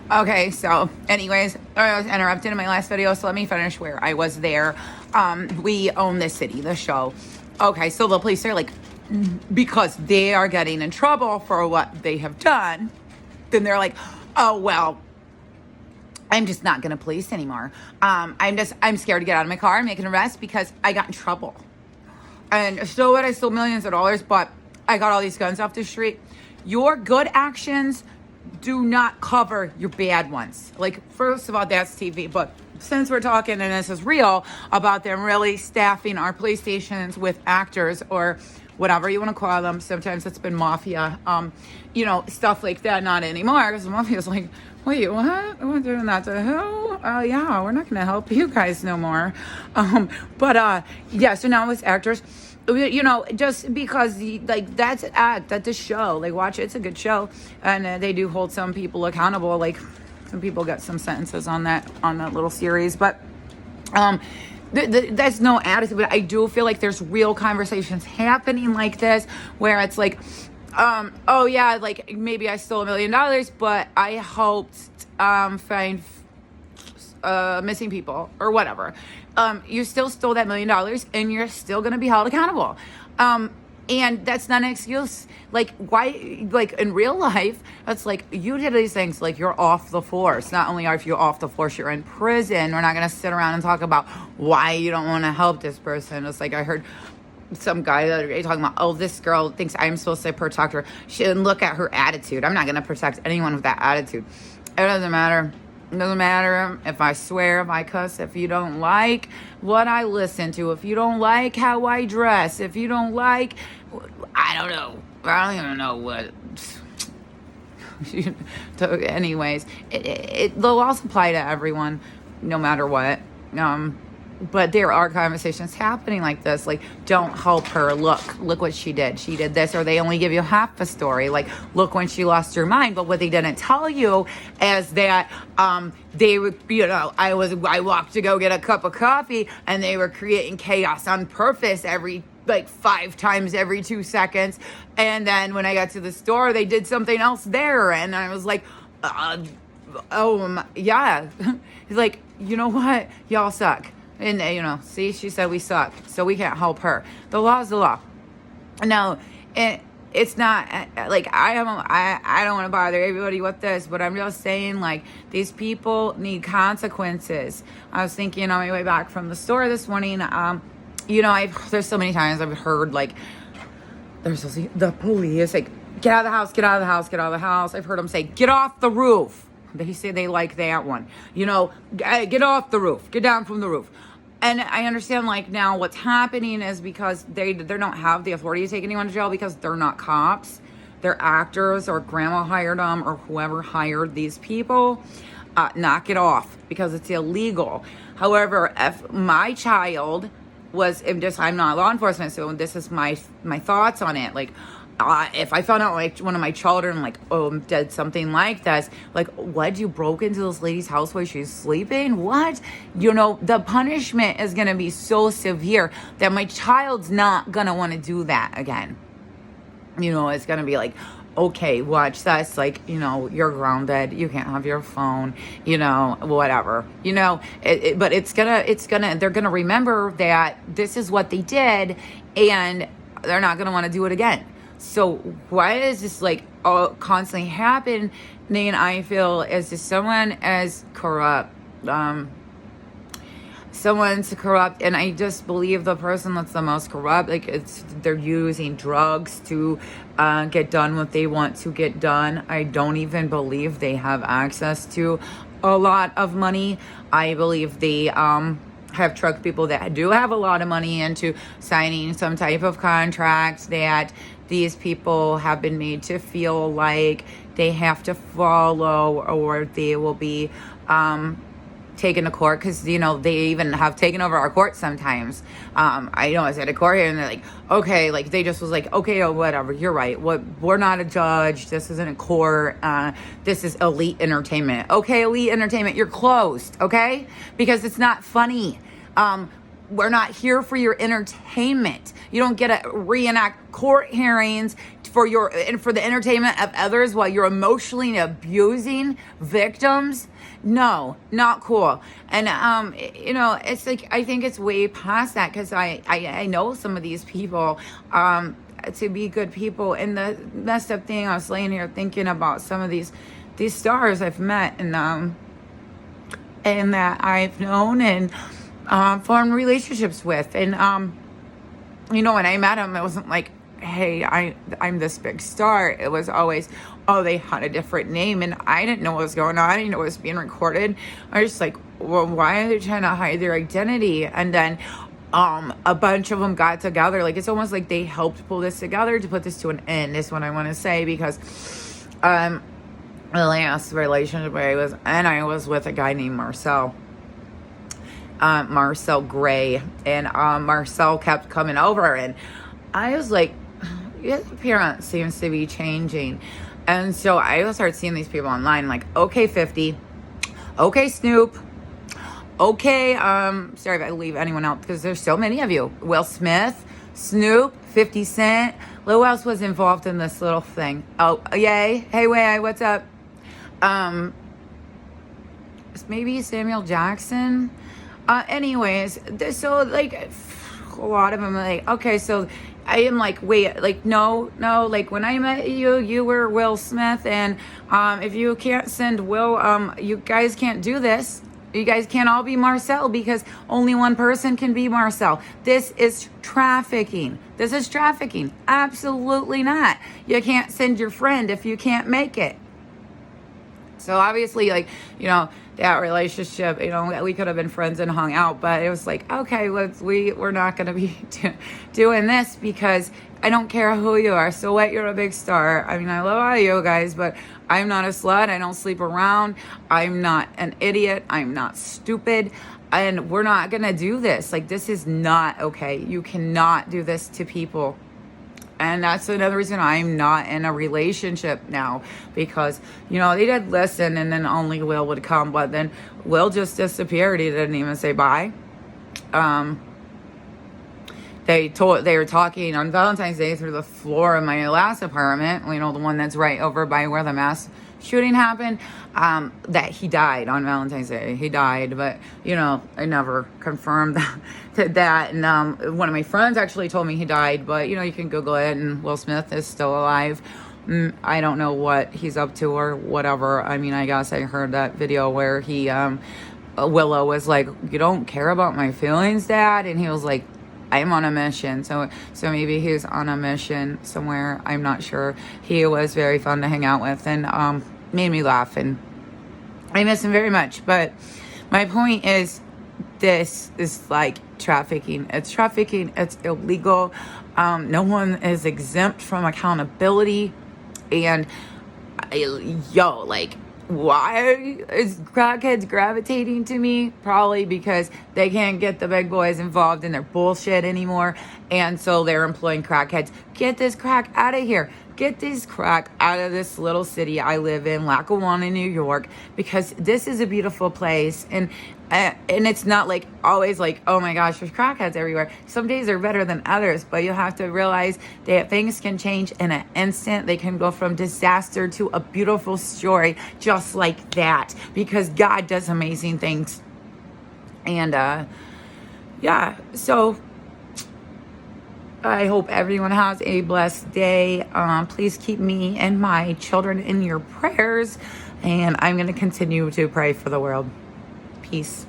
Okay, so anyways, I was interrupted in my last video, so let me finish where I was there. We own this city, the show. Okay, so the police are like, because they are getting in trouble for what they have done, then they're like, oh, well, I'm just not going to police anymore. I'm scared to get out of my car and make an arrest because I got in trouble. And so what? I stole millions of dollars, but I got all these guns off the street. Your good actions do not cover your bad ones. Like, first of all, that's TV, but since we're talking, and this is real, about them really staffing our police stations with actors or whatever you want to call them. Sometimes it's been mafia, stuff like that. Not anymore, because the mafia is like, wait, what? We're doing that to who? Yeah, we're not going to help you guys no more. So now it's actors. Just because that's an act, that's a show. Like, watch it, it's a good show, and they do hold some people accountable. Like, some people get some sentences on that little series, but that's no attitude. But I do feel like there's real conversations happening like this, where it's like, oh yeah, like maybe I stole $1 million, but I helped find missing people or whatever. You still stole that $1 million and you're still going to be held accountable. And that's not an excuse. Like, why, like in real life, it's like you did these things, like you're off the force. Not only are you off the force, you're in prison. We're not going to sit around and talk about why you don't want to help this person. It's like I heard some guy the other day talking about, oh, this girl thinks I'm supposed to protect her. She didn't look at her attitude. I'm not going to protect anyone with that attitude. It doesn't matter. It doesn't matter if I swear, if I cuss, if you don't like what I listen to, if you don't like how I dress, if you don't like, I don't know. I don't even know what. Anyways, the laws apply to everyone, no matter what. But there are conversations happening like this, like, don't help her, look what she did this, or they only give you half a story, like, look when she lost her mind. But what they didn't tell you is that they would, I walked to go get a cup of coffee and they were creating chaos on purpose every 5 times every 2 seconds, and then when I got to the store they did something else there, and I was like, yeah. He's like, you know what, y'all suck. And, see, she said we suck, so we can't help her. The law is the law. No, it's not, like, I don't want to bother everybody with this, but I'm just saying, like, these people need consequences. I was thinking on my way back from the store this morning, there's so many times I've heard, like, there's the police, like, get out of the house, get out of the house, get out of the house. I've heard them say, get off the roof. They say they like that one. Get off the roof. Get down from the roof. And I understand, like, now what's happening is because they don't have the authority to take anyone to jail because they're not cops. They're actors, or grandma hired them, or whoever hired these people. Knock it off because it's illegal. However, if my child was, I'm not law enforcement, so this is my thoughts on it. Like, if I found out, like, one of my children, like, did something like this, like, what, you broke into this lady's house while she's sleeping? What? The punishment is going to be so severe that my child's not going to want to do that again. It's going to be like, okay, watch this, like, you're grounded, you can't have your phone, whatever, but they're gonna remember that this is what they did, and they're not gonna want to do it again. So why is this, like, constantly happening? I feel is just someone as corrupt. Someone's corrupt, and I just believe the person that's the most corrupt, like, they're using drugs to get done what they want to get done. I don't even believe they have access to a lot of money. I believe they have trucked people that do have a lot of money into signing some type of contract that these people have been made to feel like they have to follow, or they will be taken to court, because they even have taken over our court sometimes. I was at a court here and they're like, okay, like, they just was like, okay, whatever, you're right, we're not a judge, this isn't a court, this is elite entertainment. Okay, elite entertainment, you're closed, okay, because it's not funny. we're not here for your entertainment. You don't get to reenact court hearings for the entertainment of others while you're emotionally abusing victims. No, not cool. And it's like, I think it's way past that, because I know some of these people to be good people. And the messed up thing, I was laying here thinking about some of these stars I've met and that I've known and formed relationships with. And when I met them, it wasn't like, hey, I'm this big star. It was always, oh, they had a different name, and I didn't know what was going on. I didn't know it was being recorded. I was just like, well, why are they trying to hide their identity? And then a bunch of them got together. Like, it's almost like they helped pull this together to put this to an end, is what I want to say, because the last relationship I was with a guy named Marcel Gray, and Marcel kept coming over, and I was like, his appearance seems to be changing. And so I started seeing these people online, like, okay, 50, okay, Snoop, okay, sorry if I leave anyone out, because there's so many of you. Will Smith, Snoop, 50 Cent, who else was involved in this little thing? Oh, yay, hey, way, what's up? Maybe Samuel Jackson. Anyways, so like a lot of them are like, okay, so I am like, wait, like, no, like when I met you, you were Will Smith, and if you can't send Will, you guys can't do this. You guys can't all be Marcel, because only one person can be Marcel. This is trafficking. Absolutely not. You can't send your friend if you can't make it. So obviously, like, that relationship, we could have been friends and hung out, but it was like, okay, we're not going to be doing this, because I don't care who you are. So what? You're a big star. I mean, I love all of you guys, but I'm not a slut. I don't sleep around. I'm not an idiot. I'm not stupid. And we're not going to do this. Like, this is not okay. You cannot do this to people. And that's another reason I'm not in a relationship now, because, they did listen, and then only Will would come, but then Will just disappeared. He didn't even say bye. They were talking on Valentine's Day through the floor of my last apartment, the one that's right over by where the mass shooting happened, that he died on Valentine's Day. He died, but, I never confirmed that. And one of my friends actually told me he died, but, you can Google it, and Will Smith is still alive. I don't know what he's up to or whatever. I mean, I guess I heard that video where Willow was like, you don't care about my feelings, Dad? And he was like, I'm on a mission. So maybe he's on a mission somewhere. I'm not sure. He was very fun to hang out with, and made me laugh, and I miss him very much. But my point is, this is like trafficking. It's trafficking. It's illegal. No one is exempt from accountability. And why is crackheads gravitating to me? Probably because they can't get the big boys involved in their bullshit anymore, and so they're employing crackheads. Get this crack out of here. Get this crack out of this little city I live in, Lackawanna, New York, because this is a beautiful place, and it's not like always like, oh my gosh, there's crackheads everywhere. Some days are better than others, but you have to realize that things can change in an instant. They can go from disaster to a beautiful story just like that, because God does amazing things. And so I hope everyone has a blessed day. Please keep me and my children in your prayers, and I'm going to continue to pray for the world. Peace.